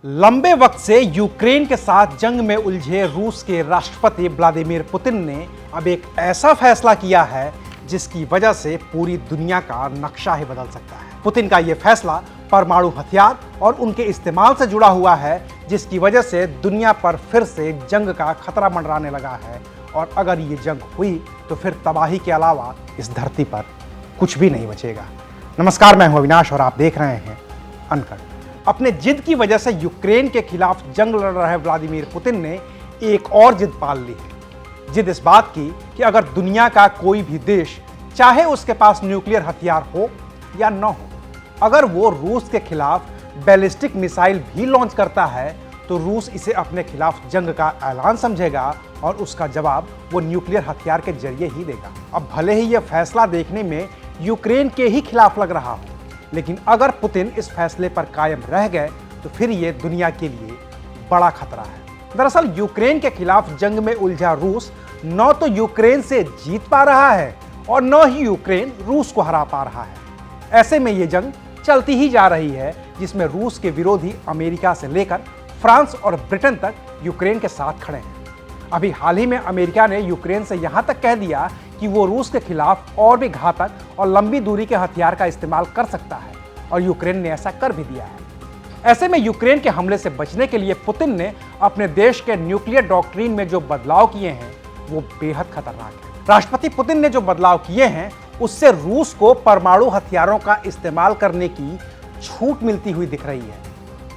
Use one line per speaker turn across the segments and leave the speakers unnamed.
लंबे वक्त से यूक्रेन के साथ जंग में उलझे रूस के राष्ट्रपति व्लादिमीर पुतिन ने अब एक ऐसा फैसला किया है जिसकी वजह से पूरी दुनिया का नक्शा ही बदल सकता है। पुतिन का यह फैसला परमाणु हथियार और उनके इस्तेमाल से जुड़ा हुआ है, जिसकी वजह से दुनिया पर फिर से जंग का खतरा मंडराने लगा है। और अगर ये जंग हुई तो फिर तबाही के अलावा इस धरती पर कुछ भी नहीं बचेगा। नमस्कार, मैं हूं अविनाश और आप देख रहे हैं अनकट। अपने जिद की वजह से यूक्रेन के खिलाफ जंग लड़ रहे व्लादिमीर पुतिन ने एक और जिद पाल ली है। जिद इस बात की कि अगर दुनिया का कोई भी देश, चाहे उसके पास न्यूक्लियर हथियार हो या न हो, अगर वो रूस के खिलाफ बैलिस्टिक मिसाइल भी लॉन्च करता है तो रूस इसे अपने खिलाफ जंग का ऐलान समझेगा और उसका जवाब वो न्यूक्लियर हथियार के जरिए ही देगा। अब भले ही यह फैसला देखने में यूक्रेन के ही खिलाफ लग रहा हो, लेकिन अगर पुतिन इस फैसले पर कायम रह गए तो फिर ये दुनिया के लिए बड़ा खतरा है। दरअसल यूक्रेन के खिलाफ जंग में उलझा रूस न तो यूक्रेन से जीत पा रहा है और न ही यूक्रेन रूस को हरा पा रहा है। ऐसे में ये जंग चलती ही जा रही है, जिसमें रूस के विरोधी अमेरिका से लेकर फ्रांस और ब्रिटेन तक यूक्रेन के साथ खड़े हैं। अभी हाल ही में अमेरिका ने यूक्रेन से यहां तक कह दिया कि वो रूस के खिलाफ और भी घातक और लंबी दूरी के हथियार का इस्तेमाल कर सकता है, और यूक्रेन ने ऐसा कर भी दिया है। ऐसे में यूक्रेन के हमले से बचने के लिए पुतिन ने अपने देश के न्यूक्लियर डॉक्ट्रिन में जो बदलाव किए हैं वो बेहद खतरनाक है। राष्ट्रपति पुतिन ने जो बदलाव किए हैं उससे रूस को परमाणु हथियारों का इस्तेमाल करने की छूट मिलती हुई दिख रही है।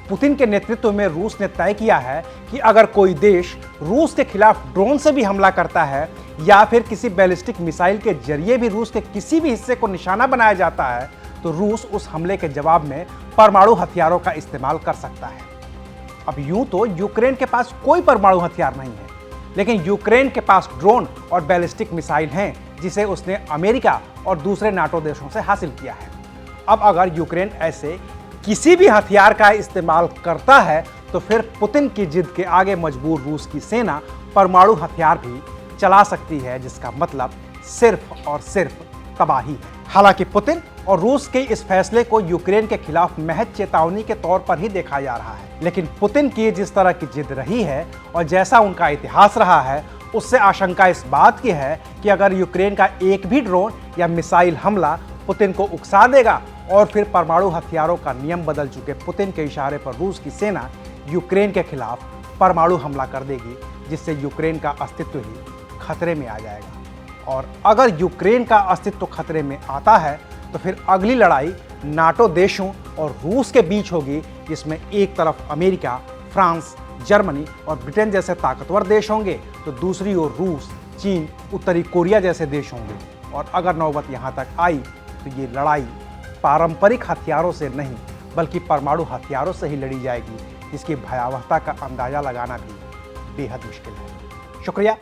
पुतिन के नेतृत्व में रूस ने तय किया है कि अगर कोई देश रूस के खिलाफ ड्रोन से भी हमला करता है या फिर किसी बैलिस्टिक मिसाइल के जरिए भी रूस के किसी भी हिस्से को निशाना बनाया जाता है तो रूस उस हमले के जवाब में परमाणु हथियारों का इस्तेमाल कर सकता है। अब यूं तो यूक्रेन के पास कोई परमाणु हथियार नहीं है, लेकिन यूक्रेन के पास ड्रोन और बैलिस्टिक मिसाइल हैं जिसे उसने अमेरिका और दूसरे नाटो देशों से हासिल किया है। अब अगर यूक्रेन ऐसे किसी भी हथियार का इस्तेमाल करता है तो फिर पुतिन की जिद के आगे मजबूर रूस की सेना परमाणु हथियार भी चला सकती है, जिसका मतलब सिर्फ और सिर्फ तबाही है। हालांकि पुतिन और रूस के इस फैसले को यूक्रेन के खिलाफ महज चेतावनी के तौर पर ही देखा जा रहा है, लेकिन पुतिन की जिस तरह की जिद रही है और जैसा उनका इतिहास रहा है, उससे आशंका इस बात की है कि अगर यूक्रेन का एक भी ड्रोन या मिसाइल हमला पुतिन को उकसा देगा और फिर परमाणु हथियारों का नियम बदल चुके पुतिन के इशारे पर रूस की सेना यूक्रेन के खिलाफ परमाणु हमला कर देगी, जिससे यूक्रेन का अस्तित्व ही खतरे में आ जाएगा। और अगर यूक्रेन का अस्तित्व खतरे में आता है तो फिर अगली लड़ाई नाटो देशों और रूस के बीच होगी, जिसमें एक तरफ अमेरिका, फ्रांस, जर्मनी और ब्रिटेन जैसे ताकतवर देश होंगे तो दूसरी ओर रूस, चीन, उत्तरी कोरिया जैसे देश होंगे। और अगर नौबत यहाँ तक आई तो ये लड़ाई पारंपरिक हथियारों से नहीं बल्कि परमाणु हथियारों से ही लड़ी जाएगी, जिसकी भयावहता का अंदाजा लगाना भी बेहद मुश्किल है। शुक्रिया।